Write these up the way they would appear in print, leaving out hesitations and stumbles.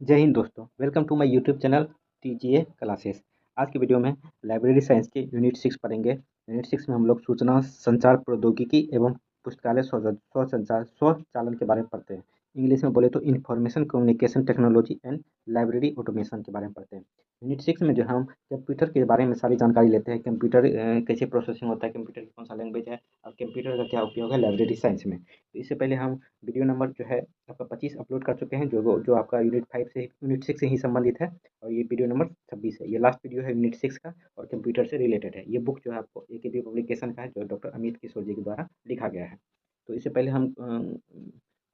जय हिंद दोस्तों, welcome to my YouTube channel TGA classes. आज की वीडियो में लाइब्रेरी साइंस के यूनिट 6 पढ़ेंगे। यूनिट 6 में हम लोग सूचना संचार प्रौद्योगिकी एवं पुस्तकालय स्वचालन के बारे में पढ़ते हैं। इंग्लिश में बोले तो information communication technology and library automation के बारे में पढ़ते हैं। यूनिट 6 में जो हम कंप्यूटर के बारे में सारी जानकारी लेते हैं। कंप्यूटर कैसे प्रोसेसिंग होता है, कंप्यूटर की कौन सा लैंग्वेज है और कंप्यूटर का क्या उपयोग है लाइब्रेरी साइंस में। तो इससे पहले हम वीडियो नंबर जो है आपका 25 अपलोड कर चुके हैं, जो आपका यूनिट 6 से ही संबंधित है। और ये वीडियो नंबर 26 है। ये लास्ट वीडियो है यूनिट 6 का और कंप्यूटर से रिलेटेड है। ये बुक जो है आपको एकेबी पब्लिकेशन का है, जो डॉक्टर अमित किशोर जी के द्वारा लिखा गया है। तो इससे पहले हम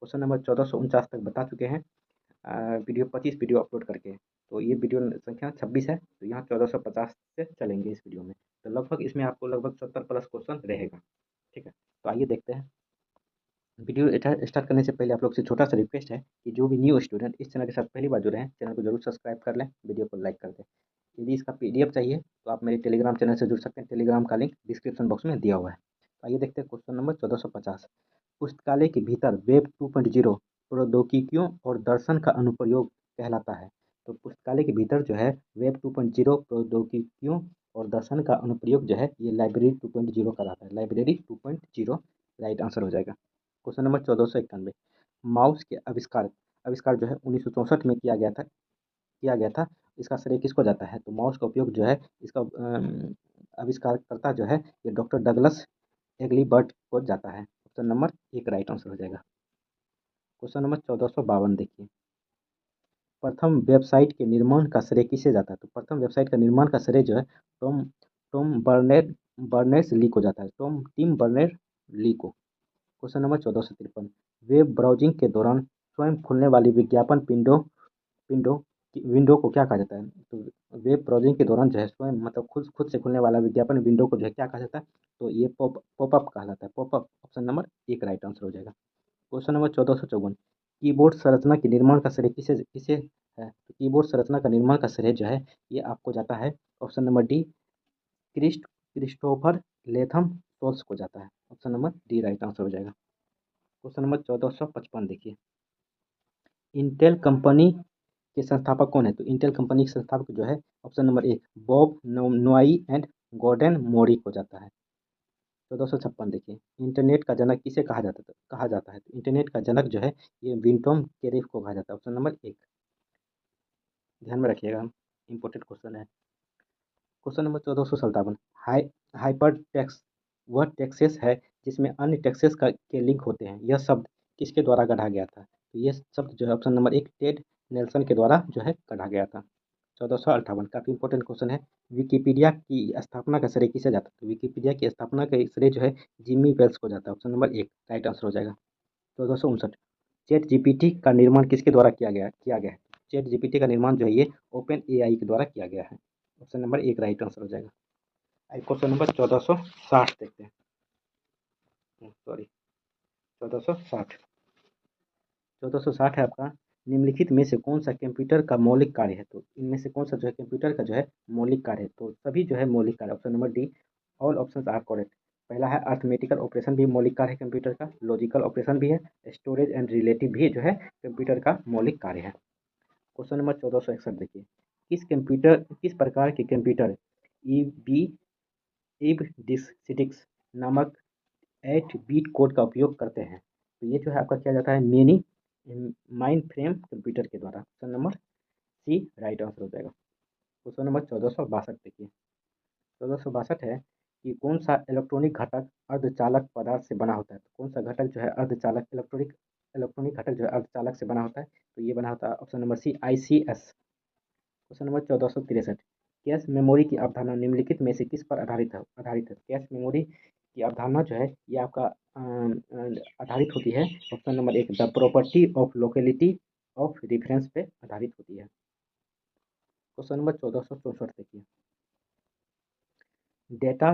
क्वेश्चन नंबर 1449 तक बता चुके हैं वीडियो 25 वीडियो अपलोड करके। तो ये वीडियो संख्या 26 है, तो यहाँ 1450 से चलेंगे इस वीडियो में। तो लगभग इसमें आपको लगभग 70 प्लस क्वेश्चन रहेगा। ठीक है, तो आइए देखते हैं। वीडियो स्टार्ट करने से पहले आप लोग से छोटा सा रिक्वेस्ट है कि जो भी न्यू स्टूडेंट इस चैनल के साथ पहली बार जुड़े हैं, चैनल को जरूर सब्सक्राइब कर लें, वीडियो को लाइक कर दें। यदि इसका पीडीएफ चाहिए तो आप मेरे टेलीग्राम चैनल से जुड़ सकते हैं। टेलीग्राम का लिंक डिस्क्रिप्शन बॉक्स में दिया हुआ है। तो आइए देखते हैं क्वेश्चन नंबर 1450। पुस्तकालय के भीतर वेब 2.0 प्रौद्योगिकियों और दर्शन का अनुप्रयोग कहलाता है। तो पुस्तकालय के भीतर जो है वेब 2.0 प्रौद्योगिकियों और दर्शन का अनुप्रयोग जो है ये लाइब्रेरी 2.0 कहलाता है। लाइब्रेरी 2.0 राइट आंसर हो जाएगा। Question number 1491। माउस के आविष्कार आविष्कार जो है 1964 में किया गया था। इसका श्रेय किसको जाता है? तो माउस का उपयोग जो है इसका आविष्कारकर्ता जो है ये डॉक्टर डगलस एग्लीबर्ट को जाता है। ऑप्शन नंबर एक राइट आंसर हो जाएगा। क्वेश्चन नंबर 1452 देखिए। प्रथम वेबसाइट के निर्माण का श्रेय किसे जाता है? तो प्रथम वेबसाइट का निर्माण का श्रेय जो है टॉम टॉम बर्नेर्स ली को जाता है। टिम बर्नर ली को। Question number 1453। वेब ब्राउजिंग के दौरान स्वयं खुलने वाली विज्ञापन विंडो विंडो को क्या कहा जाता है? तो वेब ब्राउजिंग के दौरान जो है स्वयं मतलब खुद खुद से खुलने वाला विज्ञापन विंडो को जो है क्या कहा जाता है? तो ये पॉपअप कहलाता है। पॉपअप ऑप्शन नंबर एक राइट आंसर हो जाएगा। Question number 1454। कीबोर्ड संरचना के निर्माण का श्रेय किसे किसे है? तो कीबोर्ड संरचना का निर्माण का श्रेय जो है ये आपको जाता है। Option number D Christopher Latham Sholes को जाता है। Option number D right answer हो जाएगा। क्वेश्चन नंबर 1455 देखिए। इंटेल कंपनी के संस्थापक कौन है? तो इंटेल कंपनी के संस्थापक जो है ऑप्शन नंबर एक बॉब नोई एंड गॉर्डन मोरी को जाता है। 1456 देखिए। इंटरनेट का जनक किसे कहा जाता है? तो इंटरनेट का जनक जो है ये विंटोम केरिफ को कहा जाता है। ऑप्शन नंबर एक ध्यान में रखिएगा, इंपॉर्टेंट क्वेश्चन है। Question number 1457। High hyper text वह टेक्सेस है जिसमें अन्य टेक्सेस के लिंक होते हैं। यह शब्द किसके द्वारा गढ़ा गया था? तो यह शब्द जो है ऑप्शन नंबर एक टेड नेल्सन के द्वारा जो है गढ़ा गया था। 1458 काफ़ी इंपॉर्टेंट क्वेश्चन है। विकिपीडिया की स्थापना का श्रेय किसे जाता है? तो विकिपीडिया की स्थापना का श्रेय जो है जिमी वेल्स को जाता है। ऑप्शन नंबर एक राइट आंसर हो जाएगा। 1459। चैट जीपीटी का निर्माण किसके द्वारा किया गया है? चैट जीपीटी का निर्माण जो है ये ओपन एआई के द्वारा किया गया है। ऑप्शन नंबर एक राइट आंसर हो जाएगा। क्वेश्चन नंबर 1460 देखते हैं। सॉरी, 1460। 1460 है आपका। निम्नलिखित में से कौन सा कंप्यूटर का मौलिक कार्य है? तो इनमें से कौन सा जो है कंप्यूटर का जो है मौलिक कार्य है? तो सभी जो है मौलिक कार्य। Option number D all options are correct. पहला है अर्थमेटिकल ऑपरेशन भी मौलिक कार्य है कंप्यूटर का। लॉजिकल ऑपरेशन भी है। स्टोरेज एंड रिलेटिव भी जो है कंप्यूटर का मौलिक कार्य है। क्वेश्चन नंबर 1461 देखिए। किस प्रकार के कंप्यूटर ई बी ईब डिस्क नामक 8 बिट कोड का उपयोग करते हैं? तो ये जो है आपका किया जाता है मेनी माइंड फ्रेम कंप्यूटर के द्वारा। Option number C right answer हो जाएगा। क्वेश्चन नंबर 1462 देखिए। 1462 है कि कौन सा इलेक्ट्रॉनिक घटक अर्धचालक पदार्थ से बना होता है? तो कौन सा घटक जो है अर्धचालक इलेक्ट्रॉनिक घटक जो है अर्धचालक से बना होता है? तो ये बना होता है option number C ICS। Question number 1463। Cache memory की अवधारणा निम्नलिखित में से किस पर आधारित है? कैश मेमोरी की अवधारणा जो है ये आपका आधारित होती है। ऑप्शन नंबर एक the property of locality of reference पे आधारित होती है। क्वेश्चन नंबर 1464 देखिए। डेटा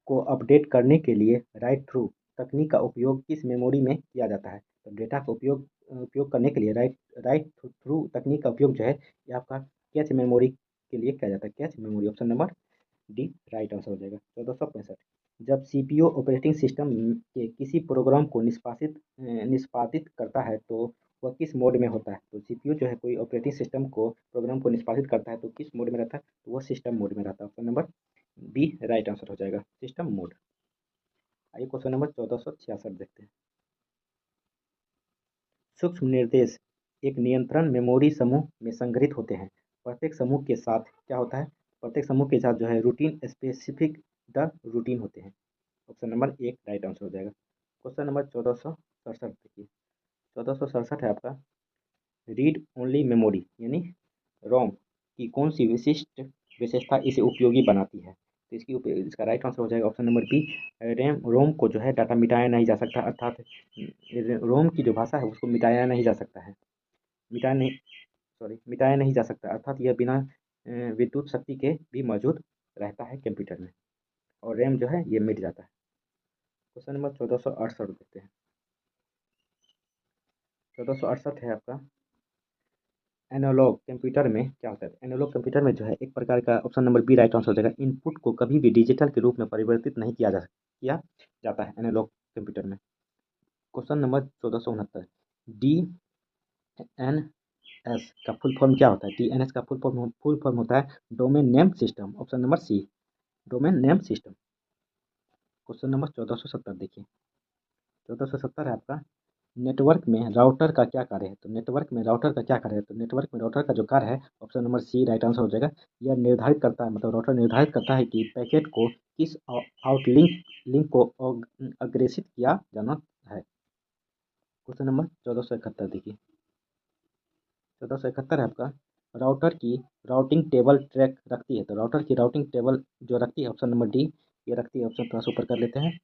को अपडेट करने के लिए राइट थ्रू तकनीक का उपयोग किस मेमोरी में किया जाता है? तो डेटा का उपयोग करने के लिए राइट थ्रू तकनीक का उपयोग जो है ये आपका कैच मेमोरी के लिए किया जाता है। Cache memory option number D right answer हो जाएगा। 1465। जब सीपीयू ऑपरेटिंग सिस्टम के किसी प्रोग्राम को निष्पादित करता है तो वह किस मोड में होता है? तो सीपीयू जो है कोई ऑपरेटिंग सिस्टम को प्रोग्राम को निष्पादित करता है तो किस मोड में रहता है? तो वह सिस्टम मोड में रहता है। Option number B right answer हो जाएगा, सिस्टम मोड। आइए क्वेश्चन नंबर 1466 देखते हैं। सूक्ष्म निर्देश एक नियंत्रण मेमोरी समूह में संग्रहित होते हैं। प्रत्येक समूह के साथ क्या होता है? प्रत्येक समूह के साथ जो है रूटीन स्पेसिफिक द रूटीन होते हैं। ऑप्शन नंबर एक राइट आंसर हो जाएगा। क्वेश्चन नंबर 1467 देखिए। 1467 है आपका, रीड ओनली मेमोरी यानी रोम की कौन सी विशिष्ट विशेषता इसे उपयोगी बनाती है? तो इसका राइट आंसर हो जाएगा option number B, RAM ROM को जो है डाटा मिटाया नहीं जा सकता, अर्थात रोम की जो भाषा है उसको मिटाया नहीं जा सकता है, मिटाया नहीं जा सकता, अर्थात यह बिना विद्युत शक्ति के भी मौजूद रहता है कंप्यूटर में, और रैम जो है ये मिट जाता है। क्वेश्चन नंबर 1468 देखते हैं। 1468 है आपका, एनालॉग कंप्यूटर में क्या होता है? एनालॉग कंप्यूटर में जो है एक प्रकार का, option number B right answer हो जाएगा, इनपुट को कभी भी डिजिटल के रूप में परिवर्तित नहीं किया जाता है एनालॉग कंप्यूटर में। Question number 1469, D N S का फुल फॉर्म क्या होता है? डी एन एस का फुल फॉर्म होता है domain name system. Option number C domain name system. Question number 1470 देखिए। 1470 है आपका, नेटवर्क में राउटर का क्या कार्य है? तो नेटवर्क में राउटर का क्या कार्य है? तो नेटवर्क में राउटर का जो कार्य है, option number C right answer हो जाएगा, यह निर्धारित करता है, मतलब राउटर निर्धारित करता है कि पैकेट को किस आउटलिंक लिंक को अग्रेषित किया जाना है। क्वेश्चन नंबर 1471 देखिए। 1471 है आपका, राउटर की राउटिंग टेबल ट्रैक रखती है। तो राउटर की राउटिंग टेबल जो रखती है, ऑप्शन नंबर डी ये रखती है। ऑप्शन थोड़ा सा ऊपर कर लेते हैं।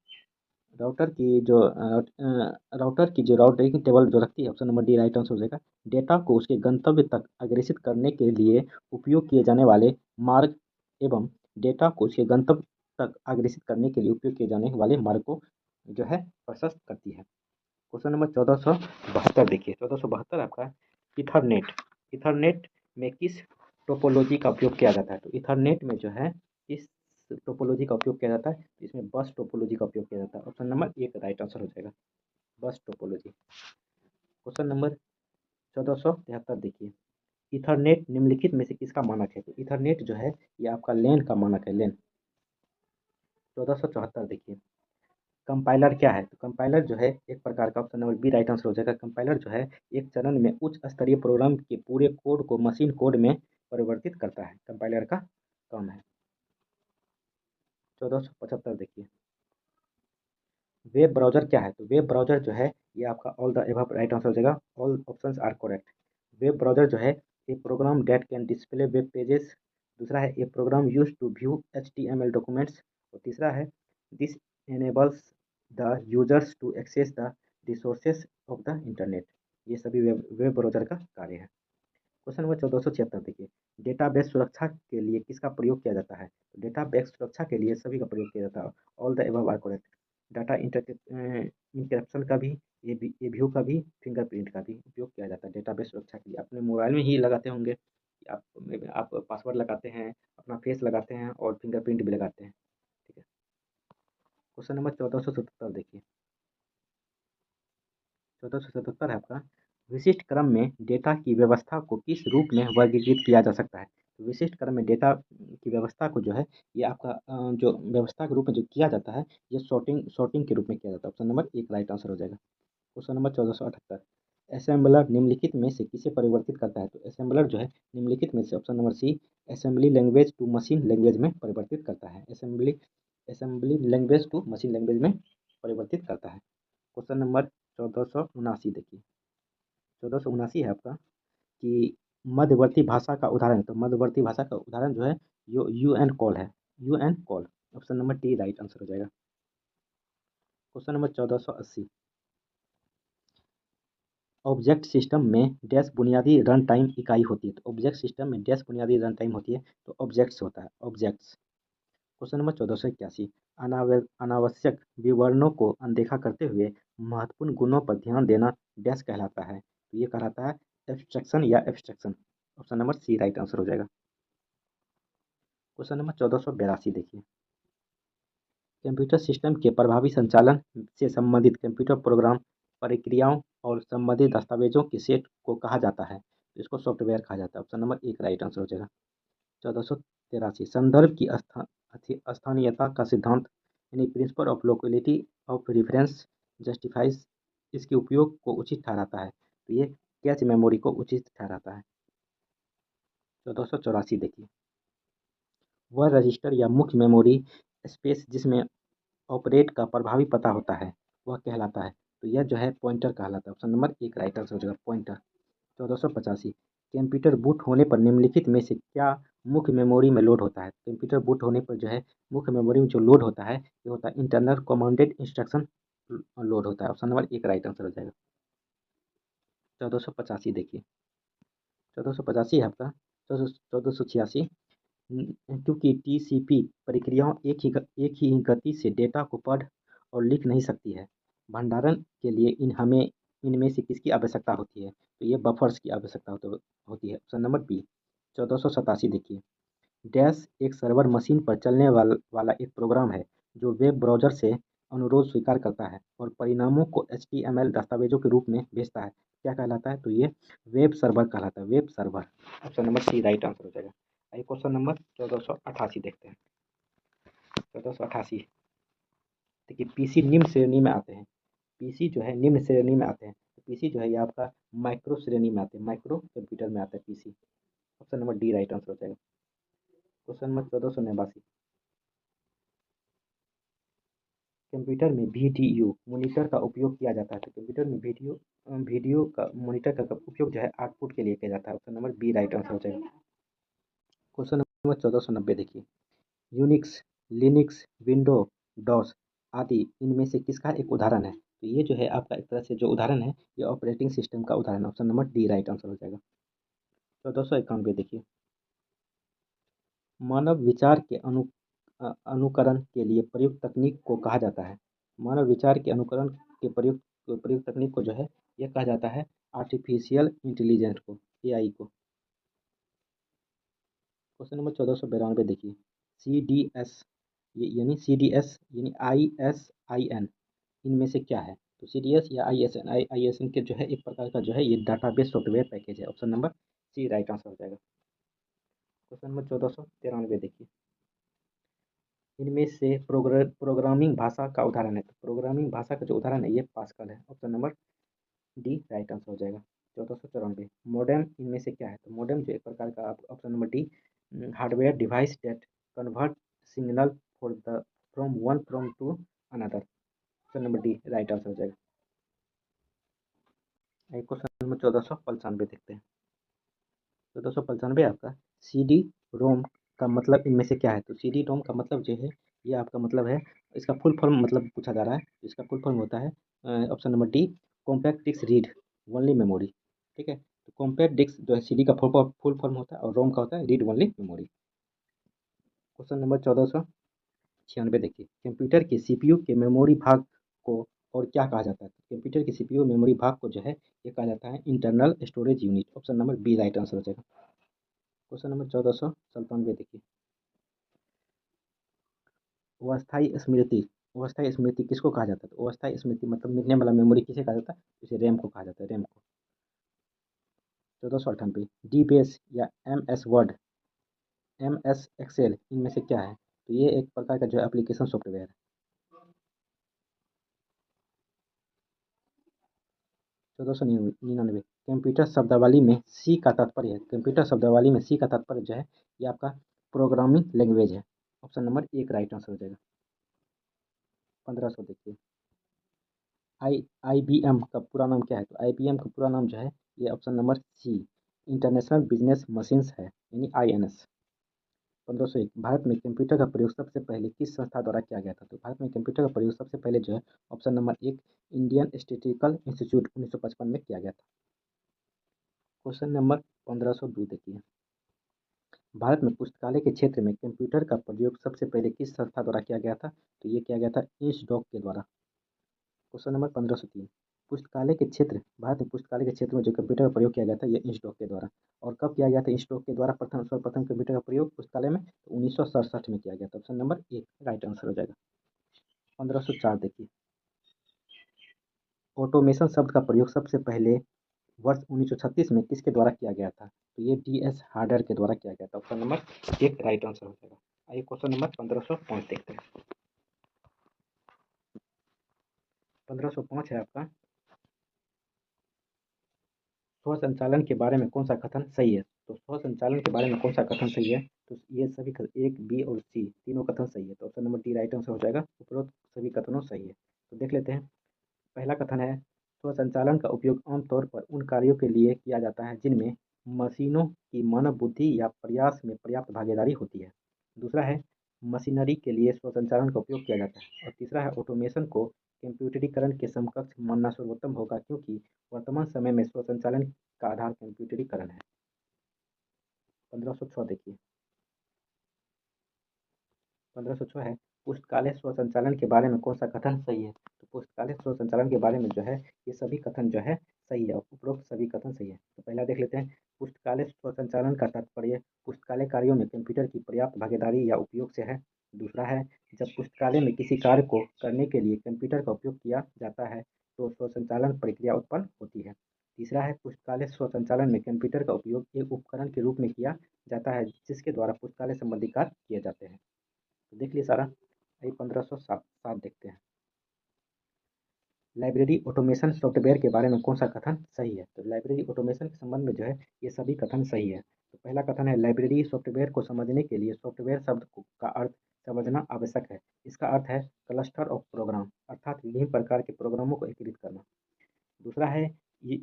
राउटर की जो राउटिंग टेबल जो रखती है, option number D right answer हो जाएगा, डेटा को उसके गंतव्य तक अग्रेषित करने के लिए उपयोग किए जाने वाले मार्ग एवं डेटा को उसके गंतव्य तक अग्रेषित करने के लिए उपयोग किए जाने वाले मार्ग को जो है प्रशस्त करती है। क्वेश्चन नंबर 1472 देखिए। 1472 आपका, इथरनेट इथरनेट में किस टोपोलॉजी का उपयोग किया जाता है? तो इथरनेट में जो है किस टोपोलॉजी का उपयोग किया जाता है? इसमें बस टोपोलॉजी का उपयोग किया जाता है। ऑप्शन नंबर एक राइट आंसर हो जाएगा, बस टोपोलॉजी। क्वेश्चन नंबर 1473 देखिए। इथरनेट निम्नलिखित में से किसका मानक है? तो इथरनेट जो है ये आपका लेन का मानक है, लेन। 1474 देखिए। कंपाइलर क्या है? तो कंपाइलर जो है एक प्रकार का, option number B right answer हो जाएगा, कंपाइलर जो है एक चरण में उच्च स्तरीय प्रोग्राम के पूरे कोड को मशीन कोड में परिवर्तित करता है, कंपाइलर का काम है। 1475 देखिए। वेब ब्राउज़र क्या है? तो वेब ब्राउज़र जो है ये आपका all the above right answer हो जाएगा, all options are correct. Web browser जो है a program that can display web pages. दूसरा है a program used to view HTML documents. और तीसरा है this enables the users to access the resources of the internet. ये सभी web browser का कार्य है। क्वेश्चन नंबर 1476 देखिए। डेटाबेस सुरक्षा के लिए किसका प्रयोग किया जाता है? तो डेटाबेस सुरक्षा के लिए सभी का प्रयोग किया जाता है, all the above are correct. Data encryption का भी, एबीयू का भी, फिंगरप्रिंट का भी उपयोग किया जाता है डेटाबेस सुरक्षा के लिए। अपने मोबाइल में ही लगाते होंगे कि आप पासवर्ड लगाते हैं, अपना फेस लगाते हैं और फिंगरप्रिंट भी लगाते हैं। ठीक है। क्वेश्चन नंबर 1477 देखिए। 1477 है आपका, विशिष्ट क्रम में डेटा की व्यवस्था को किस रूप में वर्गीकृत किया जा सकता है? तो विशिष्ट क्रम में डेटा की व्यवस्था को जो है ये आपका जो व्यवस्था के रूप में जो किया जाता है, ये सॉर्टिंग के रूप में किया जाता है। ऑप्शन नंबर एक राइट आंसर हो जाएगा। क्वेश्चन नंबर 1478, असेंबलर निम्नलिखित में से किसे परिवर्तित करता है? तो असेंबलर जो है निम्नलिखित में से, option number C, assembly language to machine language में परिवर्तित करता है। Assembly language to machine language में परिवर्तित करता है। क्वेश्चन नंबर 1479 देखिए। 1479 है आपका, कि मध्यवर्ती भाषा का उदाहरण। तो मध्यवर्ती भाषा का उदाहरण जो है यूएन कॉल है, UN call. Option number D right answer हो जाएगा। क्वेश्चन नंबर 1480, ऑब्जेक्ट सिस्टम में डैश बुनियादी रन टाइम इकाई होती है। तो ऑब्जेक्ट सिस्टम में डैश बुनियादी रन टाइम होती है, तो ऑब्जेक्ट्स होता है, ऑब्जेक्ट्स। क्वेश्चन नंबर 1481, अनावश्यक विवरणों को अनदेखा करते हुए महत्वपूर्ण गुणों पर ध्यान देना डैश कहलाता है। तो ये कहलाता है एब्स्ट्रैक्शन या abstraction. Option number C right answer हो जाएगा। क्वेश्चन नंबर 1482 देखिए। कंप्यूटर सिस्टम के प्रभावी संचालन से संबंधित कंप्यूटर प्रोग्राम प्रक्रियाओं और संबंधित दस्तावेजों के सेट को कहा जाता है, तो इसको सॉफ्टवेयर कहा जाता है। ऑप्शन नंबर एक राइट आंसर हो जाएगा। 1483 संदर्भ की स्थानीयता का सिद्धांत यानी principle of locality of reference justifies इसके उपयोग को उचित ठहराता है, तो ये कैच मेमोरी को उचित ठहराता है। 1484 देखिए, वह रजिस्टर या मुख्य मेमोरी स्पेस जिसमें ऑपरेट का प्रभावी पता होता है वह कहलाता है, तो यह जो है पॉइंटर कहलाता है। ऑप्शन नंबर एक राइट आंसर हो जाएगा, पॉइंटर। 1485 कंप्यूटर बूट होने पर निम्नलिखित में से क्या मुख्य मेमोरी में लोड होता है? कंप्यूटर बूट होने पर जो है मुख्य मेमोरी में जो लोड होता है ये होता है इंटरनल कमांडेड इंस्ट्रक्शन लोड होता है। ऑप्शन नंबर एक राइट आंसर हो जाएगा। 1485 देखिए, 1485 है आपका। 1486 क्योंकि टीसीपी प्रक्रियाओं एक ही गति से डेटा को पढ़ और लिख नहीं सकती है, भंडारण के लिए हमें इनमें से किसकी आवश्यकता होती है? तो ये बफर्स की आवश्यकता होती है। Option number B. 1487 देखिए, डैश एक सर्वर मशीन पर चलने वाला एक प्रोग्राम है जो वेब ब्राउज़र से अनुरोध स्वीकार करता है और परिणामों को HTML दस्तावेजों के रूप में भेजता है। क्या कहलाता है? तो ये वेब सर्वर कहलाता है, web server. Option number C right answer हो जाएगा। आइए क्वेश्चन नंबर 1488 देखते हैं। 1488 देखिए, पीसी निम्न श्रेणी में आते हैं। पीसी जो है निम्न श्रेणी में आते हैं, तो पीसी जो है ये आपका माइक्रो श्रेणी में आते हैं, माइक्रो कंप्यूटर में आता है PC. Option number D right answer हो जाएगा। क्वेश्चन नंबर 1489, कंप्यूटर में वीडीयू मॉनिटर का उपयोग किया जाता है, तो कंप्यूटर में वीडियो का मॉनिटर का उपयोग जो है आउटपुट के लिए किया जाता है। Option number B right answer हो जाएगा। क्वेश्चन नंबर 1490 देखिए, यूनिक्स, लिनक्स, विंडो, डॉस आदि इनमें से किसका एक उदाहरण है? तो ये जो है आपका एक तरह से जो उदाहरण है ये ऑपरेटिंग सिस्टम का उदाहरण है। Option number D right answer हो जाएगा। 1491 देखिए, मानव विचार के अनुकरण के लिए प्रयुक्त तकनीक को कहा जाता है। मानव विचार के अनुकरण के प्रयुक्त तकनीक को जो है यह कहा जाता है आर्टिफिशियल इंटेलिजेंस को, एआई को। क्वेश्चन नंबर 1492 देखिए, सी डी एस यानी ISIN इनमें से क्या है? तो CDS या ISN के जो है एक प्रकार का जो है ये डाटाबेस सॉफ्टवेयर पैकेज है। Option number C right answer हो जाएगा। क्वेश्चन नंबर 1493 देखिए, इनमें से प्रोग्रामिंग भाषा का उदाहरण है, तो प्रोग्रामिंग भाषा का जो उदाहरण है ये पास्कल है। Option number D right answer हो जाएगा। 1494 मॉडेम इनमें से क्या है? तो मॉडेम जो एक प्रकार का option number D hardware device that convert signal from one from to another. Option number D right answer हो जाएगा। क्वेश्चन नंबर 1495 देखते हैं। 1495 आपका सी डी रोम का मतलब इनमें से क्या है? तो सी डी रोम का मतलब जो है ये आपका मतलब है, इसका फुल फॉर्म मतलब पूछा जा रहा है। इसका फुल फॉर्म होता है option number D compact disc read only memory. ठीक है, तो कॉम्पैक्ट डिस्क जो है सीडी का फुल फॉर्म होता है और रोम का होता है read only memory. Question number 1496 देखिए, कंप्यूटर के सीपीयू के मेमोरी भाग को और क्या कहा जाता है? कंप्यूटर के सीपीयू मेमोरी भाग को जो है ये कहा जाता है internal storage unit. Option number B right answer हो जाएगा। क्वेश्चन नंबर 1497 देखिए, अस्थायी स्मृति किसको कहा जाता है? तो अस्थायी स्मृति मतलब मिलने वाला मेमोरी किसे कहा जाता है? इसे रैम को कहा जाता है, रैम को। 1498 डी बेस या MS वर्ड, MS एक्सेल इनमें से क्या है? तो ये एक प्रकार का जो है एप्लीकेशन सॉफ्टवेयर है। 1499 कंप्यूटर शब्दावली में सी का तात्पर्य है, कंप्यूटर शब्दावली में सी का तात्पर्य जो है ये आपका प्रोग्रामिंग लैंग्वेज है। ऑप्शन नंबर एक राइट आंसर हो जाएगा। 1500 देखिए, IBM का पूरा नाम क्या है? तो IBM का पूरा नाम जो है ये option number C International Business Machines है, यानी INS। 1501 भारत में कंप्यूटर का प्रयोग सबसे पहले किस संस्था द्वारा किया गया था? तो भारत में कंप्यूटर का प्रयोग सबसे पहले जो है ऑप्शन नंबर एक इंडियन स्टैटिस्टिकल इंस्टीट्यूट 1955 में किया गया था। क्वेश्चन नंबर 1502 देखिए, भारत में पुस्तकालय के क्षेत्र में कंप्यूटर का प्रयोग सबसे पहले किस संस्था द्वारा किया गया था? तो ये किया गया था इंसडॉक के द्वारा। क्वेश्चन नंबर 1503 पुस्तकालय के क्षेत्र भारत में पुस्तकालय के क्षेत्र में जो कंप्यूटर का प्रयोग किया गया था ये इंसडॉक के द्वारा। और कब किया गया था इंसडॉक के द्वारा सर्वप्रथम कंप्यूटर का प्रयोग पुस्तकालय में? तो 1967 में किया गया था। ऑप्शन नंबर एक राइट आंसर हो जाएगा। 1504 देखिए, ऑटोमेशन शब्द का प्रयोग सबसे पहले वर्ष 1936 में किसके द्वारा किया गया था? तो ये DS हार्डर के द्वारा किया गया था। ऑप्शन नंबर एक राइट आंसर हो जाएगा। आइए क्वेश्चन नंबर 1505 देखते हैं। 1505 है आपका, स्वसंचालन के बारे में कौन सा कथन सही है? तो स्वसंचालन के बारे में कौन सा कथन सही है? तो ये सभी एक, बी और सी तीनों कथन सही है। तो option number D right answer हो जाएगा। उपरोक्त सभी कथनों सही है। तो देख लेते हैं। पहला कथन है, स्वसंचालन का उपयोग आमतौर पर उन कार्यों के लिए किया जाता है जिनमें मशीनों की मानव बुद्धि या प्रयास में पर्याप्त भागीदारी होती है। दूसरा है, मशीनरी के लिए स्वसंचालन का उपयोग किया जाता है। और तीसरा है, ऑटोमेशन को कंप्यूटरीकरण के समकक्ष मानना सर्वोत्तम होगा क्योंकि वर्तमान समय में स्वसंचालन का आधार कंप्यूटरीकरण है। 1506 देखिए। 1506 है, पुस्तकालय स्वसंचालन के बारे में कौन सा कथन सही है? तो पुस्तकालय स्वसंचालन के बारे में जो है ये सभी कथन जो है सही है। उपरोक्त सभी कथन सही है। तो पहला देख लेते हैं। पुस्तकालय स्वसंचालन का तात्पर्य पुस्तकालय कार्यों में कंप्यूटर की पर्याप्त भागीदारी या उपयोग से है। दूसरा है, जब पुस्तकालय में किसी कार्य को करने के लिए कंप्यूटर का उपयोग किया जाता है तो स्वसंचालन प्रक्रिया उत्पन्न होती है। तीसरा है, पुस्तकालय स्वसंचालन में कंप्यूटर का उपयोग एक उपकरण के रूप में किया जाता है जिसके द्वारा पुस्तकालय संबंधी कार्य किए जाते हैं। तो देख लिए सारा। आइए 1507 देखते हैं। लाइब्रेरी ऑटोमेशन सॉफ्टवेयर के बारे में कौन सा कथन सही है? तो लाइब्रेरी ऑटोमेशन के संबंध में जो है ये सभी कथन सही है। तो पहला कथन है, लाइब्रेरी सॉफ्टवेयर को समझने के लिए सॉफ्टवेयर शब्द का अर्थ समझना आवश्यक है। इसका अर्थ है क्लस्टर ऑफ प्रोग्राम, अर्थात विभिन्न प्रकार के प्रोग्रामों को एकीकृत करना। दूसरा है, ये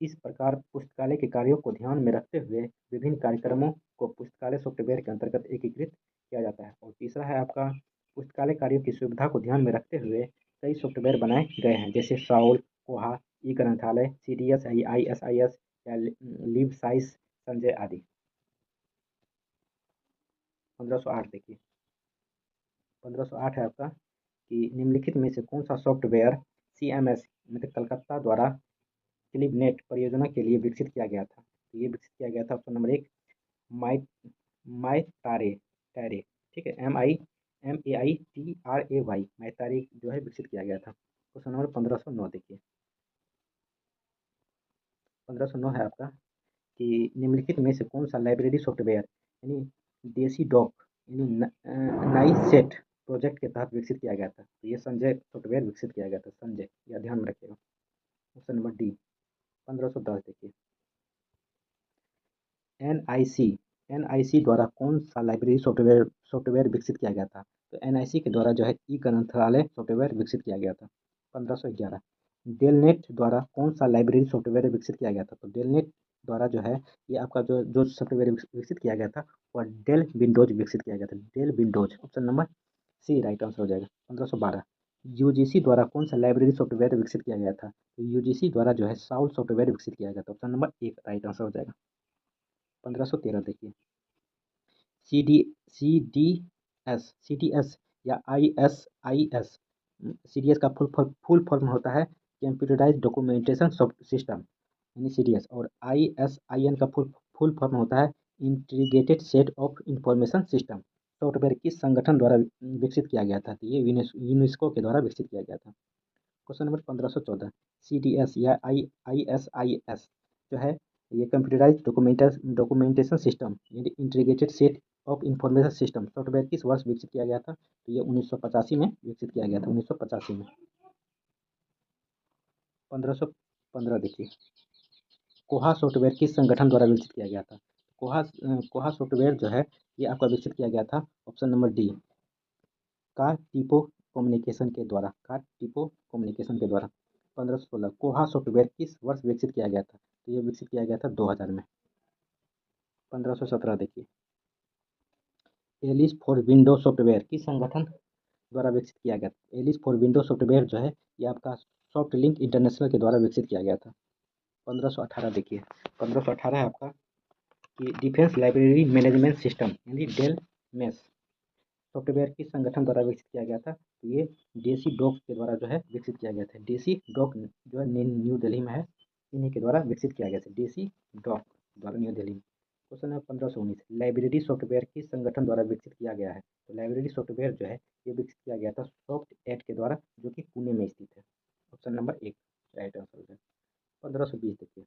इस प्रकार पुस्तकालय के कार्यों को ध्यान में रखते हुए विभिन्न कार्यक्रमों को पुस्तकालय सॉफ्टवेयर के अंतर्गत एकीकृत किया जाता है। और तीसरा है आपका, पुस्तकालय कार्यों की सुविधा को ध्यान में रखते हुए कई सॉफ्टवेयर बनाए गए हैं जैसे साउल, कोहा, ई ग्रंथालय, CDS, ISIS या लिवसाइस, संजय आदि। 1508 देखिए। 1508 है आपका कि निम्नलिखित में से कौन सा सॉफ्टवेयर CMS मतलब कलकत्ता द्वारा क्लिबनेट परियोजना के लिए विकसित किया गया था? तो ये विकसित किया गया था ऑप्शन नंबर एक, माई माई तारे टैरे, ठीक है, MAITRAY माई तारे जो है विकसित किया गया था। क्वेश्चन नंबर 1509 देखिए। 1509 है आपका कि निम्नलिखित में से कौन सा लाइब्रेरी सॉफ्टवेयर यानी देसी डॉक यानी नाई सेट प्रोजेक्ट के तहत विकसित किया गया था? तो ये संजय सॉफ्टवेयर विकसित किया गया था, संजय, यह ध्यान में रखिएगा। Option number D. 1510 देखिए। NIC NIC द्वारा कौन सा लाइब्रेरी सॉफ्टवेयर विकसित किया गया था? तो NIC के द्वारा जो है ई ग्रंथालय सॉफ्टवेयर विकसित किया गया था। 1511 डेलनेट द्वारा कौन सा लाइब्रेरी सॉफ्टवेयर विकसित किया गया था? तो डेलनेट द्वारा जो है ये आपका जो जो सॉफ्टवेयर विकसित किया गया था वह डेल विंडोज विकसित किया गया था, Dell Windows. Option number C right answer हो जाएगा। 1512 UGC द्वारा कौन सा लाइब्रेरी सॉफ्टवेयर विकसित किया गया था? तो UGC द्वारा जो है साउल सॉफ्टवेयर विकसित किया गया था। ऑप्शन नंबर एक राइट आंसर हो जाएगा। 1513 देखिए। CDS या ISIS, CDS का फुल फॉर्म होता है कंप्यूटराइज्ड डॉक्यूमेंटेशन सिस्टम यानी CDS। और ISIN का फुल फॉर्म होता है integrated set of information system. Software किस संगठन द्वारा विकसित किया गया था? तो ये यूनेस्को के द्वारा विकसित किया गया था। क्वेश्चन नंबर 1514 CDS या ISIS जो है ये कंप्यूटराइज्ड डॉक्यूमेंटेशन सिस्टम यानी integrated set of information system software किस वर्ष विकसित किया गया था? तो ये 1985 में विकसित किया गया था, 1985 में। 1515 देखिए। कोहा सॉफ्टवेयर किस संगठन द्वारा विकसित किया गया था? कोहा सॉफ्टवेयर जो है ये आपका विकसित किया गया था ऑप्शन नंबर डी, का टीपो कम्युनिकेशन के द्वारा, का टीपो कम्युनिकेशन के द्वारा। 1516 कोहा सॉफ्टवेयर किस वर्ष विकसित किया गया था? तो ये विकसित किया गया था 2000 में। 1517 देखिए। एलिस फॉर विंडो सॉफ्टवेयर किस संगठन द्वारा विकसित किया गया था? एलिस फॉर विंडो सॉफ्टवेयर जो है ये आपका सॉफ्ट लिंक इंटरनेशनल के द्वारा विकसित किया गया था। 1518 देखिए। 1518 है आपका कि डिफेंस लाइब्रेरी मैनेजमेंट सिस्टम यानी डेल मेस सॉफ्टवेयर किस संगठन द्वारा विकसित किया गया था? तो ये डेसी डॉक के द्वारा जो है विकसित किया गया था। डेसी डॉक जो है न्यू दिल्ली में है, इन्हीं के द्वारा विकसित किया गया था, डेसी डॉक द्वारा न्यू दिल्ली में। क्वेश्चन है 1519 लाइब्रेरी सॉफ्टवेयर किस संगठन द्वारा विकसित किया गया है? तो लाइब्रेरी सॉफ्टवेयर जो है ये विकसित किया गया था सॉफ्ट एड के द्वारा जो कि पुणे में स्थित है। ऑप्शन नंबर एक। राइट आंसर हो जाएगा। 1520 देखिए,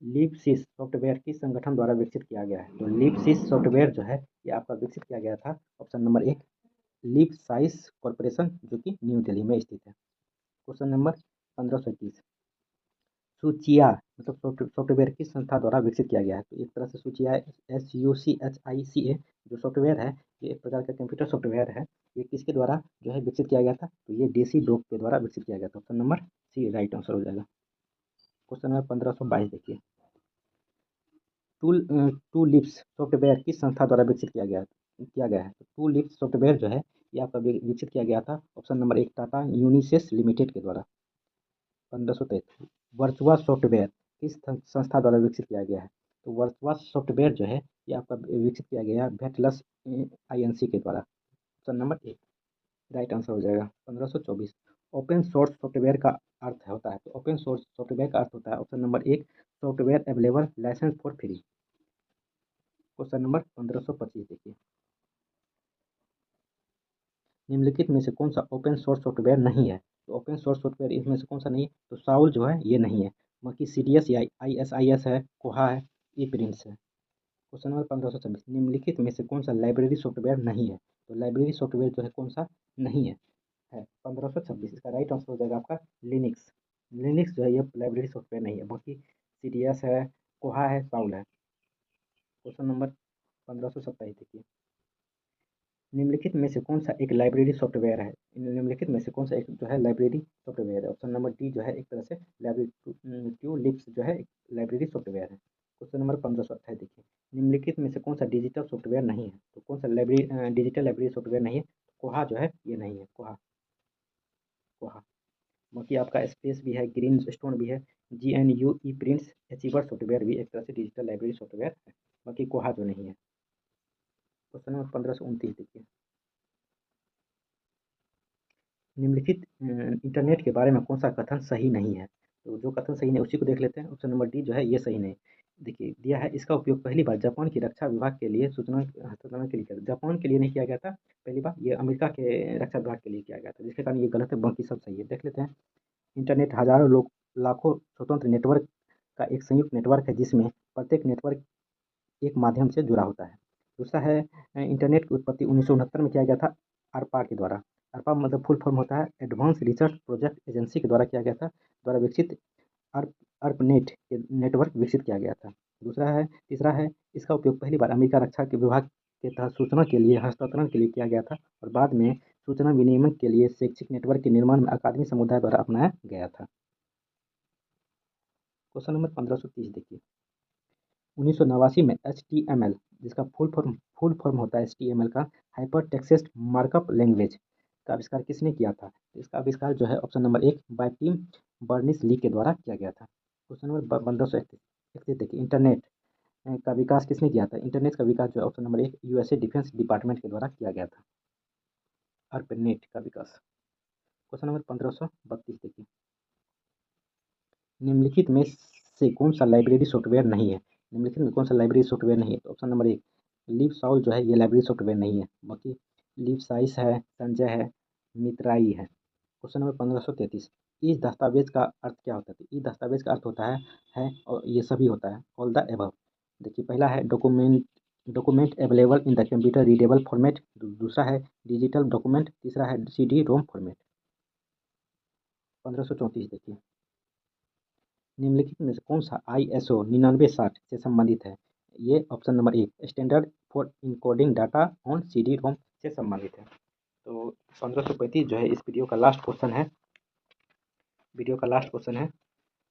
लिपसिस सॉफ्टवेयर किस संगठन द्वारा विकसित किया गया है? तो लिपसिस सॉफ्टवेयर जो है ये आपका विकसित किया गया था, ऑप्शन नंबर एक, लिपसाइस कॉरपोरेशन जो कि न्यू दिल्ली में स्थित है। क्वेश्चन नंबर 1521, सूचिया मतलब सॉफ्टवेयर किस संस्था द्वारा विकसित किया गया है? तो एक तरह से सूचिया SUCHICA जो सॉफ्टवेयर है ये एक प्रकार का कंप्यूटर सॉफ्टवेयर है। ये किसके द्वारा जो है विकसित किया गया था? तो ये डेसी डोक के द्वारा विकसित किया गया था। Option number C right answer हो जाएगा। क्वेश्चन नंबर 1522 देखिए, टू लिप्स सॉफ्टवेयर किस संस्था द्वारा विकसित किया गया है? तो टू लिप्स सॉफ्टवेयर जो है ये आपका विकसित किया गया था, ऑप्शन नंबर एक, टाटा यूनिसेस लिमिटेड के द्वारा। 1533, वर्चुआ सॉफ्टवेयर किस संस्था द्वारा विकसित किया गया है? तो वर्चुआ सॉफ्टवेयर जो है ये आपका विकसित किया गया है वेटलस INC के द्वारा। ऑप्शन नंबर एक राइट आंसर हो जाएगा। 1524, ओपन सोर्स सॉफ्टवेयर का अर्थ होता है? तो ओपन सोर्स सॉफ्टवेयर का अर्थ होता है, ऑप्शन नंबर एक, software available license for free. Question number 1525 देखिए, निम्नलिखित में से कौन सा ओपन सोर्स सॉफ्टवेयर नहीं है? तो ओपन सोर्स सॉफ्टवेयर इसमें से कौन सा नहीं है? तो साउल जो है ये नहीं है, बाकी CDS या ISIS है, कोहा है, ई प्रिंट्स है। क्वेश्चन नंबर 1526, निम्नलिखित में से कौन सा लाइब्रेरी सॉफ्टवेयर नहीं है? तो लाइब्रेरी सॉफ्टवेयर जो है कौन सा नहीं है 1526, इसका राइट आंसर हो जाएगा आपका लिनिक्स। लिनिक्स जो है ये लाइब्रेरी सॉफ्टवेयर नहीं है, बाकी CDS है, कोहा है, साउल है। क्वेश्चन नंबर 1527 देखिए, निम्नलिखित में से कौन सा एक लाइब्रेरी सॉफ्टवेयर है? निम्नलिखित में से कौन सा एक जो है लाइब्रेरी सॉफ्टवेयर है? ऑप्शन नंबर डी जो है एक तरह से लाइब्रेरी ट्यूलिप्स जो है एक लाइब्रेरी सॉफ्टवेयर है। क्वेश्चन नंबर 1528 देखिए, निम्नलिखित में से कौन सा डिजिटल सॉफ्टवेयर नहीं है? तो कौन सा लाइब्रेरी डिजिटल लाइब्रेरी सॉफ्टवेयर नहीं है? कोहा जो है ये नहीं है, कोहा कोहा। बाकी आपका स्पेस भी है, ग्रीन स्टोन भी है, GNU ई प्रिंट्स अचीवर सॉफ्टवेयर भी एक तरह से डिजिटल लाइब्रेरी सॉफ्टवेयर है, बाकी कोहा जो नहीं है। क्वेश्चन नंबर 1529 देखिए, निम्नलिखित इंटरनेट के बारे में कौन सा कथन सही नहीं है? तो जो कथन सही नहीं उसी को देख लेते हैं। ऑप्शन नंबर डी जो है ये सही नहीं। देखिए दिया है, इसका उपयोग पहली बार जापान की रक्षा विभाग के लिए सूचना हस्तांतरण के लिए किया, जापान के लिए नहीं किया गया था पहली बार, ये अमेरिका के रक्षा विभाग के लिए किया गया था, जिसके कारण ये गलत है, बाकी सब सही है। देख लेते हैं, इंटरनेट हजारों लोग लाखों स्वतंत्र नेटवर्क का एक संयुक्त नेटवर्क है जिसमें प्रत्येक नेटवर्क एक माध्यम से जुड़ा होता है। दूसरा है, इंटरनेट की उत्पत्ति 1969 में किया गया था ARPA के द्वारा। ARPA मतलब फुल फॉर्म होता है एडवांस रिसर्च प्रोजेक्ट एजेंसी के द्वारा किया गया था, द्वारा विकसित अर्प अर्पनेट के नेटवर्क विकसित किया गया था। तीसरा है, इसका उपयोग पहली बार अमेरिका रक्षा के विभाग के तहत सूचना के लिए हस्तांतरण के लिए किया गया था और बाद में सूचना विनिमय के लिए शैक्षिक नेटवर्क के निर्माण में अकादमी समुदाय द्वारा अपनाया गया था। क्वेश्चन नंबर 1530 देखिए, 1989 में HTML जिसका फुल फॉर्म होता है HTML का, हाइपर टेक्स्ट मार्कअप लैंग्वेज का आविष्कार किसने किया था? इसका आविष्कार जो है ऑप्शन नंबर एक, बाय टिम बर्निस ली के द्वारा किया गया था। क्वेश्चन नंबर 1531 देखिए, इंटरनेट का विकास किसने किया था? इंटरनेट का विकास जो है ऑप्शन नंबर एक, USA डिफेंस डिपार्टमेंट के द्वारा किया गया था, ARPANET का विकास। क्वेश्चन नंबर 1532 देखिए, निम्नलिखित में से कौन सा लाइब्रेरी सॉफ्टवेयर नहीं है? निम्नलिखित में कौन सा लाइब्रेरी सॉफ्टवेयर नहीं है? तो ऑप्शन नंबर एक, लिव साउल जो है ये लाइब्रेरी सॉफ्टवेयर नहीं है, बाकी लिव साइस है, संजय है, मित्राई है। क्वेश्चन नंबर 1533, इस दस्तावेज का अर्थ क्या होता है? इस दस्तावेज का अर्थ होता है और ये सभी होता है, ऑल द एबव। देखिए पहला है document available in the computer readable format, दूसरा है डिजिटल डॉक्यूमेंट, तीसरा है CD-ROM फॉर्मेट। 1534 देखिए, निम्नलिखित में से कौन सा ISO 9960 से संबंधित है? ये ऑप्शन नंबर एक, standard for encoding data on CD-ROM से संबंधित है। तो 1535 जो है इस वीडियो का लास्ट क्वेश्चन है।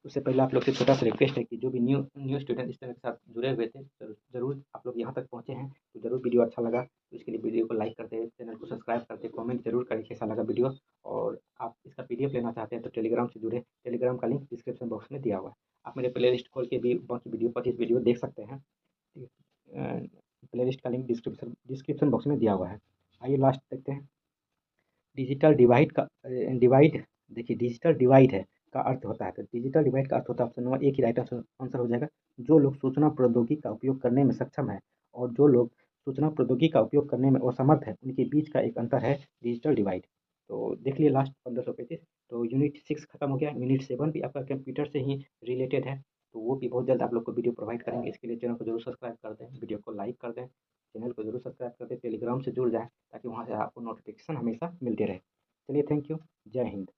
उससे पहले आप लोग से छोटा सा रिक्वेस्ट है कि जो भी न्यू स्टूडेंट इस चैनल के साथ जुड़े हुए थे, ज़रूर आप लोग यहाँ तक पहुँचे हैं तो ज़रूर वीडियो अच्छा लगा तो इसके लिए वीडियो को लाइक करते, चैनल को सब्सक्राइब करते, कमेंट जरूर करें कैसा लगा वीडियो। और आप इसका PDF लेना चाहते हैं तो टेलीग्राम से जुड़े, टेलीग्राम का लिंक डिस्क्रिप्शन बॉक्स में दिया हुआ है। आप मेरे प्ले लिस्ट खोल के भी बाकी वीडियो 25 वीडियो देख सकते हैं। प्ले लिस्ट का लिंक डिस्क्रिप्शन बॉक्स में दिया हुआ है। आइए लास्ट देखते हैं, डिजिटल डिवाइड का डिवाइड देखिए, डिजिटल डिवाइड है का अर्थ होता है, तो डिजिटल डिवाइड का अर्थ होता है ऑप्शन नंबर एक ही राइट आंसर हो जाएगा, जो लोग सूचना प्रौद्योगिकी का उपयोग करने में सक्षम है और जो लोग सूचना प्रौद्योगिकी का उपयोग करने में असमर्थ है उनके बीच का एक अंतर है डिजिटल डिवाइड। तो देख लिए लास्ट 1535। तो यूनिट 6 खत्म हो गया, यूनिट 7 भी आपका कंप्यूटर से ही रिलेटेड है, तो वो भी बहुत जल्द आप लोग को वीडियो प्रोवाइड करेंगे। इसके लिए चैनल को जरूर सब्सक्राइब कर दें, वीडियो को लाइक कर दें, चैनल को जरूर सब्सक्राइब कर दें, टेलीग्राम से जुड़ जाएँ ताकि वहाँ से आपको नोटिफिकेशन हमेशा मिलते रहे। चलिए थैंक यू, जय हिंद।